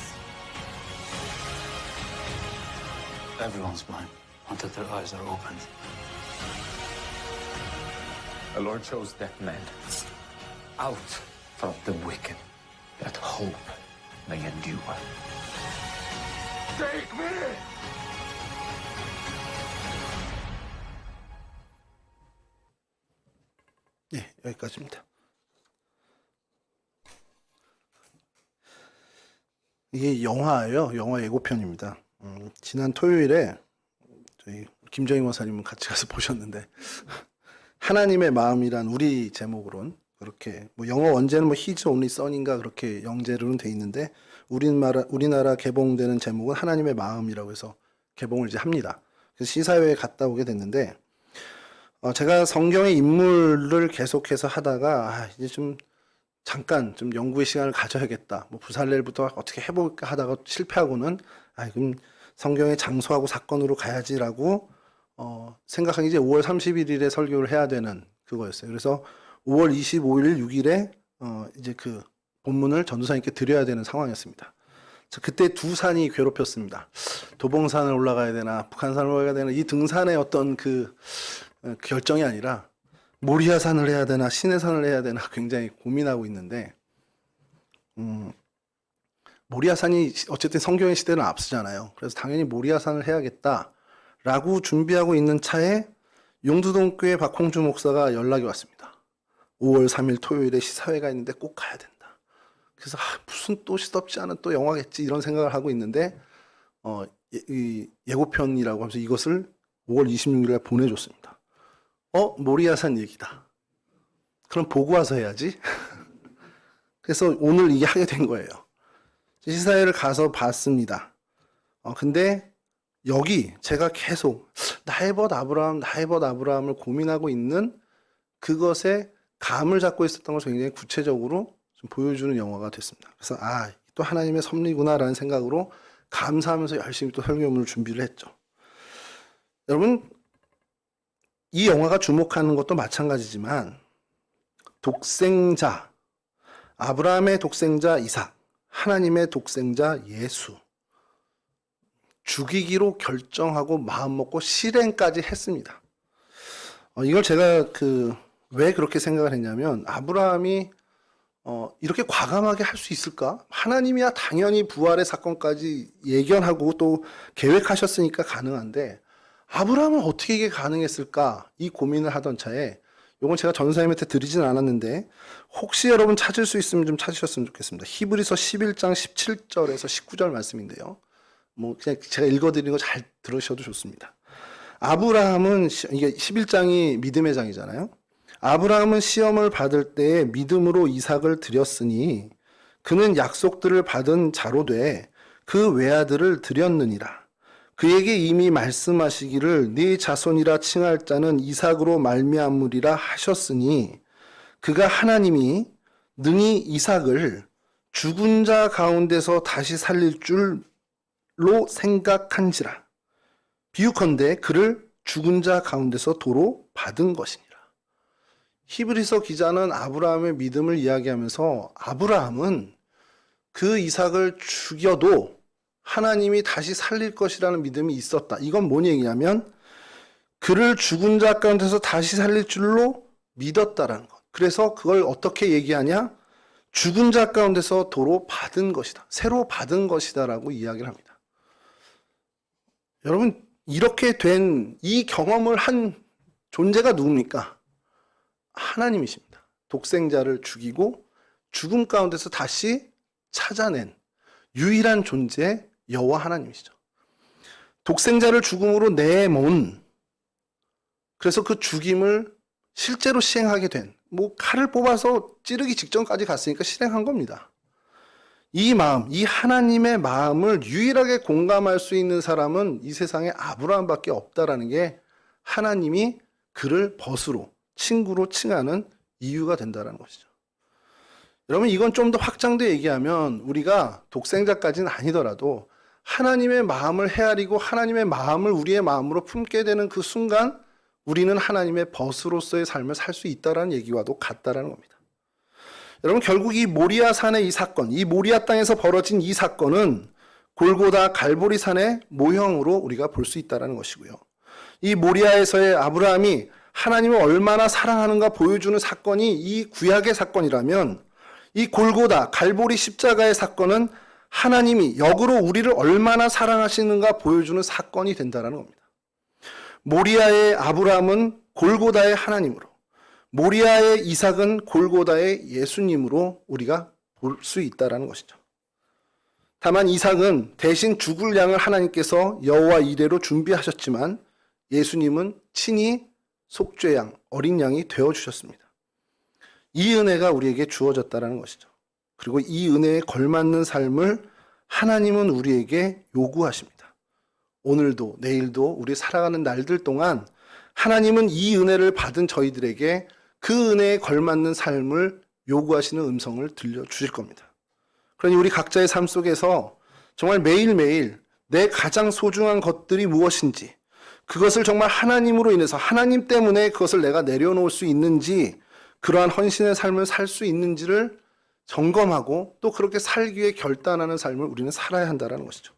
Everyone's blind until their eyes are opened. The Lord chose that man out from the wicked, that hope may endure. Take me! 예, 여기까지입니다. 이게 영화예요. 영화 예고편입니다. 지난 토요일에 저희 김정희 원사님은 같이 가서 보셨는데 하나님의 마음이란 우리 제목으론 그렇게 뭐 영어 원제는 뭐 His Only Son인가 그렇게 영제로는 돼 있는데 우리나라 개봉되는 제목은 하나님의 마음이라고 해서 개봉을 이제 합니다. 그래서 시사회에 갔다 오게 됐는데 제가 성경의 인물을 계속해서 하다가 이제 좀 잠깐 좀 연구의 시간을 가져야겠다. 뭐 부살렐부터 어떻게 해볼까 하다가 실패하고는 그럼 성경의 장소하고 사건으로 가야지라고 생각한 게 이제 5월 31일에 설교를 해야 되는 그거였어요. 그래서 5월 25일, 6일에 이제 그 본문을 전도사님께 드려야 되는 상황이었습니다. 그때 두 산이 괴롭혔습니다. 도봉산을 올라가야 되나 북한산을 올라가야 되나 이 등산의 어떤 그 결정이 아니라 모리아산을 해야 되나 시내산을 해야 되나 굉장히 고민하고 있는데 모리아산이 어쨌든 성경의 시대는 앞서잖아요. 그래서 당연히 모리아산을 해야겠다라고 준비하고 있는 차에 용두동교회 박홍주 목사가 연락이 왔습니다. 5월 3일 토요일에 시사회가 있는데 꼭 가야 된다. 그래서 무슨 또 시덥지 않은 또 영화겠지 이런 생각을 하고 있는데 이 예고편이라고 하면서 이것을 5월 26일에 보내줬습니다. 모리아산 얘기다. 그럼 보고 와서 해야지. 그래서 오늘 이게 하게 된 거예요. 시사회를 가서 봤습니다. 근데 여기 제가 계속 나의 벗 아브라함을 고민하고 있는 그것에 감을 잡고 있었던 것을 굉장히 구체적으로 좀 보여주는 영화가 됐습니다. 그래서 또 하나님의 섭리구나라는 생각으로 감사하면서 열심히 또 설교문을 준비를 했죠. 여러분 이 영화가 주목하는 것도 마찬가지지만 독생자, 아브라함의 독생자 이삭, 하나님의 독생자 예수 죽이기로 결정하고 마음먹고 실행까지 했습니다. 이걸 제가 왜 그렇게 생각을 했냐면 아브라함이 이렇게 과감하게 할 수 있을까? 하나님이야 당연히 부활의 사건까지 예견하고 또 계획하셨으니까 가능한데 아브라함은 어떻게 이게 가능했을까? 이 고민을 하던 차에 이건 제가 전사님한테 드리진 않았는데 혹시 여러분 찾을 수 있으면 좀 찾으셨으면 좋겠습니다. 히브리서 11장 17절에서 19절 말씀인데요. 뭐 그냥 제가 읽어드리는 거 잘 들으셔도 좋습니다. 아브라함은 이게 11장이 믿음의 장이잖아요. 아브라함은 시험을 받을 때에 믿음으로 이삭을 드렸으니 그는 약속들을 받은 자로 돼 그 외아들을 드렸느니라. 그에게 이미 말씀하시기를 네 자손이라 칭할 자는 이삭으로 말미암으리라 하셨으니 그가 하나님이 능히 이삭을 죽은 자 가운데서 다시 살릴 줄로 생각한지라. 비유컨대 그를 죽은 자 가운데서 도로 받은 것이니라. 히브리서 기자는 아브라함의 믿음을 이야기하면서 아브라함은 그 이삭을 죽여도 하나님이 다시 살릴 것이라는 믿음이 있었다. 이건 뭔 얘기냐면 그를 죽은 자 가운데서 다시 살릴 줄로 믿었다라는 것. 그래서 그걸 어떻게 얘기하냐? 죽은 자 가운데서 도로 받은 것이다. 새로 받은 것이다라고 이야기를 합니다. 여러분, 이렇게 된 이 경험을 한 존재가 누굽니까? 하나님이십니다. 독생자를 죽이고 죽음 가운데서 다시 찾아낸 유일한 존재 여호와 하나님이시죠. 독생자를 죽음으로 내몬, 그래서 그 죽임을 실제로 시행하게 된, 칼을 뽑아서 찌르기 직전까지 갔으니까 실행한 겁니다. 이 마음, 이 하나님의 마음을 유일하게 공감할 수 있는 사람은 이 세상에 아브라함밖에 없다라는 게 하나님이 그를 벗으로, 친구로 칭하는 이유가 된다는 것이죠. 여러분, 이건 좀 더 확장돼 얘기하면 우리가 독생자까지는 아니더라도 하나님의 마음을 헤아리고 하나님의 마음을 우리의 마음으로 품게 되는 그 순간 우리는 하나님의 벗으로서의 삶을 살 수 있다는 얘기와도 같다라는 겁니다. 여러분, 결국 이 모리아 산의 이 사건, 이 모리아 땅에서 벌어진 이 사건은 골고다 갈보리 산의 모형으로 우리가 볼 수 있다는 것이고요. 이 모리아에서의 아브라함이 하나님을 얼마나 사랑하는가 보여주는 사건이 이 구약의 사건이라면, 이 골고다 갈보리 십자가의 사건은 하나님이 역으로 우리를 얼마나 사랑하시는가 보여주는 사건이 된다는 겁니다. 모리아의 아브라함은 골고다의 하나님으로, 모리아의 이삭은 골고다의 예수님으로 우리가 볼 수 있다는 것이죠. 다만 이삭은 대신 죽을 양을 하나님께서 여호와 이레로 준비하셨지만 예수님은 친히 속죄양, 어린 양이 되어주셨습니다. 이 은혜가 우리에게 주어졌다는 것이죠. 그리고 이 은혜에 걸맞는 삶을 하나님은 우리에게 요구하십니다. 오늘도 내일도 우리 살아가는 날들 동안 하나님은 이 은혜를 받은 저희들에게 그 은혜에 걸맞는 삶을 요구하시는 음성을 들려주실 겁니다. 그러니 우리 각자의 삶 속에서 정말 매일매일 내 가장 소중한 것들이 무엇인지, 그것을 정말 하나님으로 인해서 하나님 때문에 그것을 내가 내려놓을 수 있는지, 그러한 헌신의 삶을 살 수 있는지를 점검하고 또 그렇게 살기 위해 결단하는 삶을 우리는 살아야 한다는 것이죠.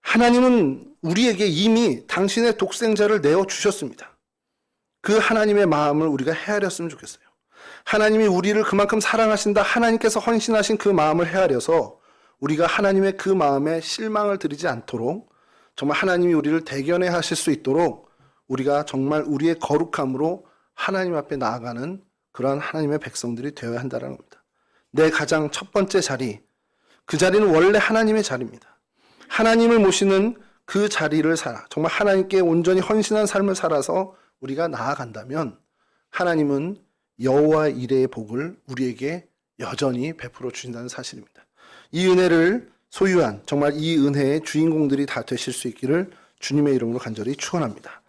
하나님은 우리에게 이미 당신의 독생자를 내어주셨습니다. 그 하나님의 마음을 우리가 헤아렸으면 좋겠어요. 하나님이 우리를 그만큼 사랑하신다, 하나님께서 헌신하신 그 마음을 헤아려서 우리가 하나님의 그 마음에 실망을 드리지 않도록, 정말 하나님이 우리를 대견해 하실 수 있도록 우리가 정말 우리의 거룩함으로 하나님 앞에 나아가는 그러한 하나님의 백성들이 되어야 한다는 겁니다. 내 가장 첫 번째 자리, 그 자리는 원래 하나님의 자리입니다. 하나님을 모시는 그 자리를 살아, 정말 하나님께 온전히 헌신한 삶을 살아서 우리가 나아간다면 하나님은 여호와 이레의 복을 우리에게 여전히 베풀어 주신다는 사실입니다. 이 은혜를 소유한 정말 이 은혜의 주인공들이 다 되실 수 있기를 주님의 이름으로 간절히 축원합니다.